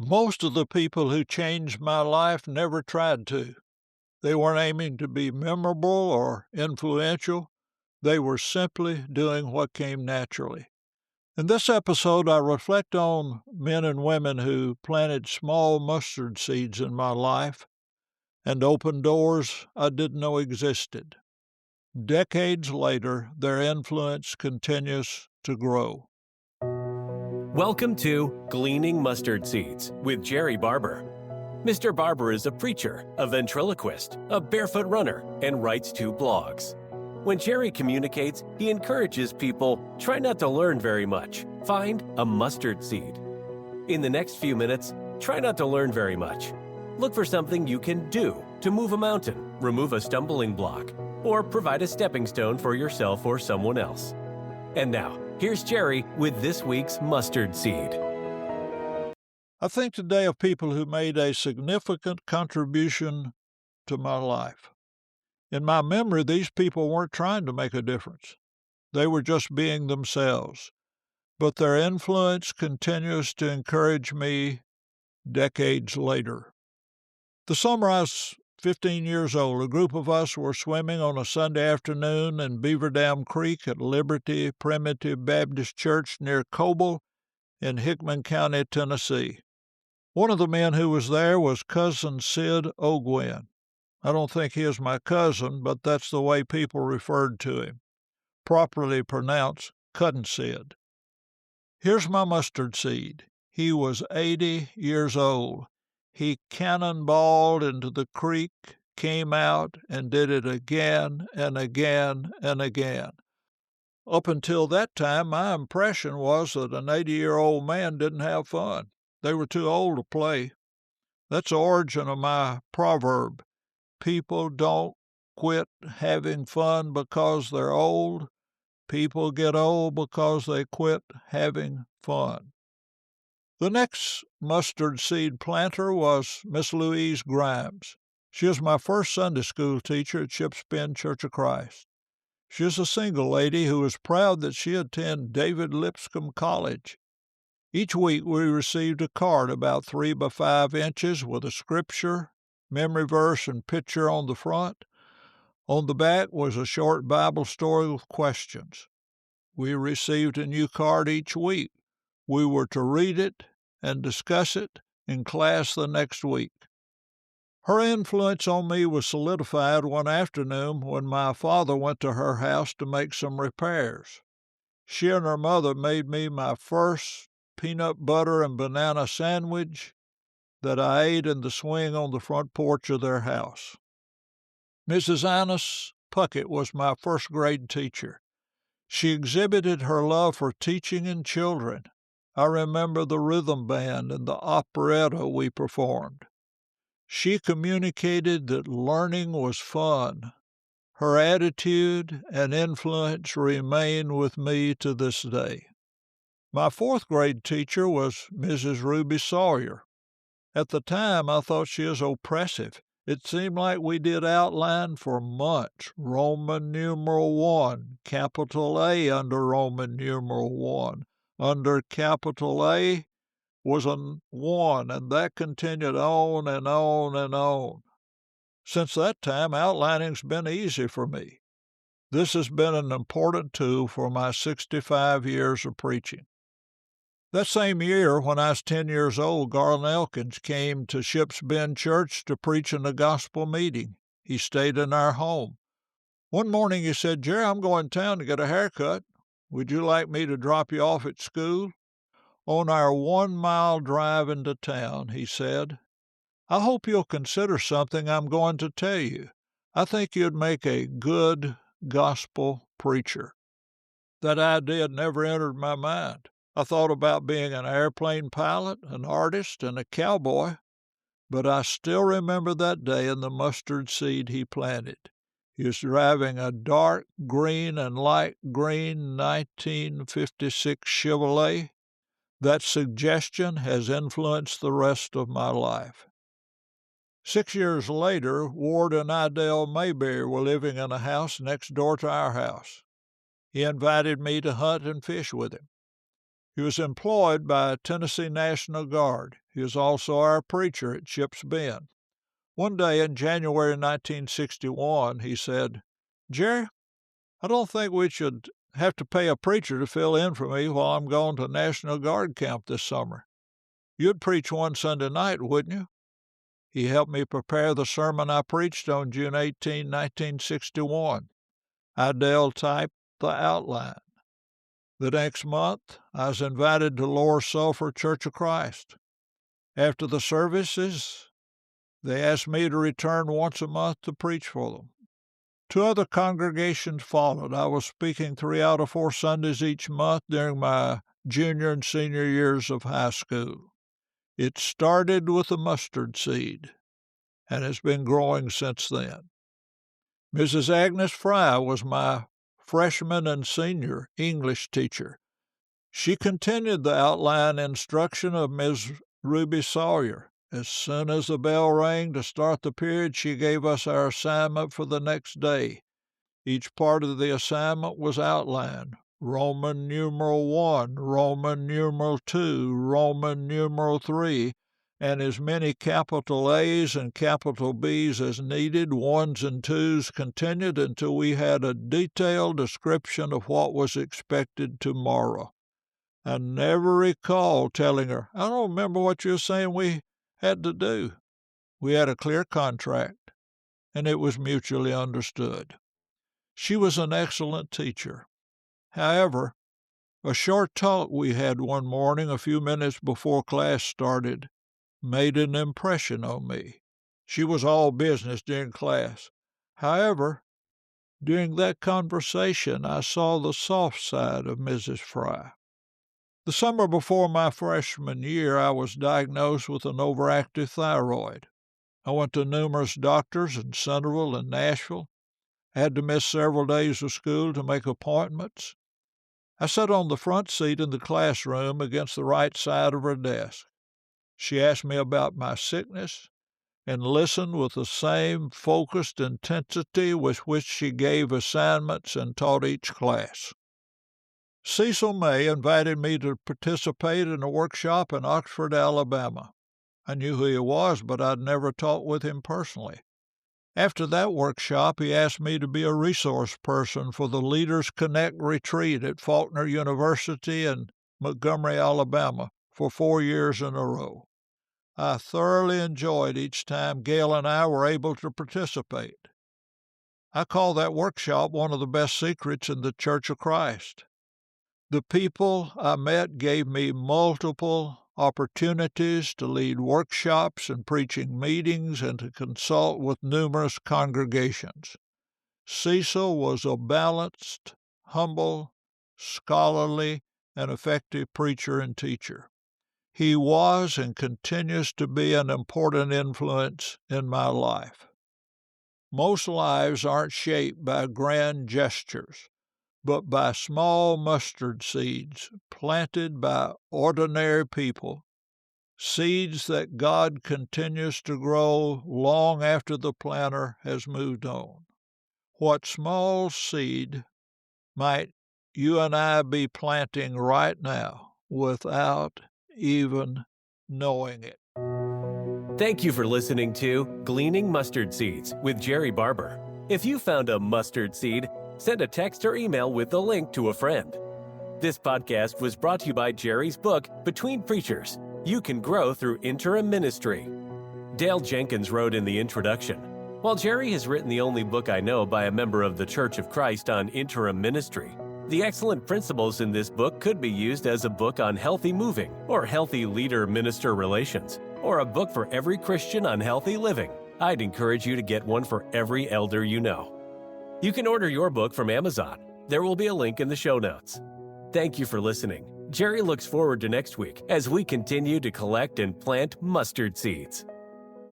Most of the people who changed my life never tried to. They weren't aiming to be memorable or influential. They were simply doing what came naturally. In this episode, I reflect on men and women who planted small mustard seeds in my life and opened doors I didn't know existed. Decades later, their influence continues to grow. Welcome to Gleaning Mustard Seeds with Jerrie Barber. Mr. Barber is a preacher, a ventriloquist, a barefoot runner, and writes 2 blogs. When Jerrie communicates, he encourages people, try not to learn very much. Find a mustard seed. In the next few minutes, try not to learn very much. Look for something you can do to move a mountain, remove a stumbling block, or provide a stepping stone for yourself or someone else. And now, here's Jerrie with this week's mustard seed. I think today of people who made a significant contribution to my life. In my memory, these people weren't trying to make a difference. They were just being themselves. But their influence continues to encourage me decades later. The summer I was 15 years old, a group of us were swimming on a Sunday afternoon in Beaver Dam Creek at Liberty Primitive Baptist Church near Coble in Hickman County, Tennessee. One of the men who was there was Cousin Sid Ogwin. I don't think he is my cousin, but that's the way people referred to him. Properly pronounced, Cousin Sid. Here's my mustard seed. He was 80 years old. He cannonballed into the creek, came out, and did it again and again and again. Up until that time, my impression was that an 80-year-old man didn't have fun. They were too old to play. That's the origin of my proverb. People don't quit having fun because they're old. People get old because they quit having fun. The next mustard seed planter was Miss Louise Grimes. She was my first Sunday school teacher at Ships Bend Church of Christ. She is a single lady who was proud that she attended David Lipscomb College. Each week we received a card about 3 by 5 inches with a scripture, memory verse, and picture on the front. On the back was a short Bible story with questions. We received a new card each week. We were to read it and discuss it in class the next week. Her influence on me was solidified one afternoon when my father went to her house to make some repairs. She and her mother made me my first peanut butter and banana sandwich that I ate in the swing on the front porch of their house. Mrs. Annis Puckett was my first grade teacher. She exhibited her love for teaching and children. I remember the rhythm band and the operetta we performed. She communicated that learning was fun. Her attitude and influence remain with me to this day. My 4th grade teacher was Mrs. Ruby Sawyer. At the time, I thought she was oppressive. It seemed like we did outline for months, Roman numeral 1, capital A under Roman numeral 1. Under capital A was a 1, and that continued on and on and on. Since that time, outlining's been easy for me. This has been an important tool for my 65 years of preaching. That same year, when I was 10 years old, Garland Elkins came to Ships Bend Church to preach in a gospel meeting. He stayed in our home. One morning he said, "Jerry, I'm going to town to get a haircut. Would you like me to drop you off at school?" On our 1-mile drive into town, he said, "I hope you'll consider something I'm going to tell you. I think you'd make a good gospel preacher." That idea never entered my mind. I thought about being an airplane pilot, an artist, and a cowboy, but I still remember that day and the mustard seed he planted. He was driving a dark green and light green 1956 Chevrolet. That suggestion has influenced the rest of my life. 6 years later, Ward and Idell Mayberry were living in a house next door to our house. He invited me to hunt and fish with him. He was employed by Tennessee National Guard. He was also our preacher at Ships Bend. One day in January 1961, he said, "Jerry, I don't think we should have to pay a preacher to fill in for me while I'm going to National Guard camp this summer. You'd preach one Sunday night, wouldn't you?" He helped me prepare the sermon I preached on June 18, 1961. I typed the outline. The next month, I was invited to Lower Sulphur Church of Christ. After the services, they asked me to return once a month to preach for them. 2 other congregations followed. I was speaking 3 out of 4 Sundays each month during my junior and senior years of high school. It started with a mustard seed and has been growing since then. Mrs. Agnes Fry was my freshman and senior English teacher. She continued the outline instruction of Ms. Ruby Sawyer. As soon as the bell rang to start the period, she gave us our assignment for the next day. Each part of the assignment was outlined. Roman numeral 1, Roman numeral 2, Roman numeral 3, and as many capital A's and capital B's as needed. 1s and 2s continued until we had a detailed description of what was expected tomorrow. I never recall telling her, "I don't remember what you were saying we had to do." We had a clear contract, and it was mutually understood. She was an excellent teacher. However, a short talk we had one morning a few minutes before class started made an impression on me. She was all business during class. However, during that conversation, I saw the soft side of Mrs. Fry. The summer before my freshman year, I was diagnosed with an overactive thyroid. I went to numerous doctors in Centerville and Nashville. I had to miss several days of school to make appointments. I sat on the front seat in the classroom against the right side of her desk. She asked me about my sickness and listened with the same focused intensity with which she gave assignments and taught each class. Cecil May invited me to participate in a workshop in Oxford, Alabama. I knew who he was, but I'd never talked with him personally. After that workshop, he asked me to be a resource person for the Leaders Connect retreat at Faulkner University in Montgomery, Alabama, for 4 years in a row. I thoroughly enjoyed each time Gail and I were able to participate. I call that workshop one of the best secrets in the Church of Christ. The people I met gave me multiple opportunities to lead workshops and preaching meetings and to consult with numerous congregations. Cecil was a balanced, humble, scholarly, and effective preacher and teacher. He was and continues to be an important influence in my life. Most lives aren't shaped by grand gestures, but by small mustard seeds planted by ordinary people, seeds that God continues to grow long after the planter has moved on. What small seed might you and I be planting right now without even knowing it? Thank you for listening to Gleaning Mustard Seeds with Jerrie Barber. If you found a mustard seed, send a text or email with the link to a friend. This podcast was brought to you by Jerry's book, Between Preachers, You Can Grow Through Interim Ministry. Dale Jenkins wrote in the introduction, "While Jerry has written the only book I know by a member of the Church of Christ on interim ministry, the excellent principles in this book could be used as a book on healthy moving or healthy leader-minister relations, or a book for every Christian on healthy living. I'd encourage you to get one for every elder you know." You can order your book from Amazon. There will be a link in the show notes. Thank you for listening. Jerry looks forward to next week as we continue to collect and plant mustard seeds.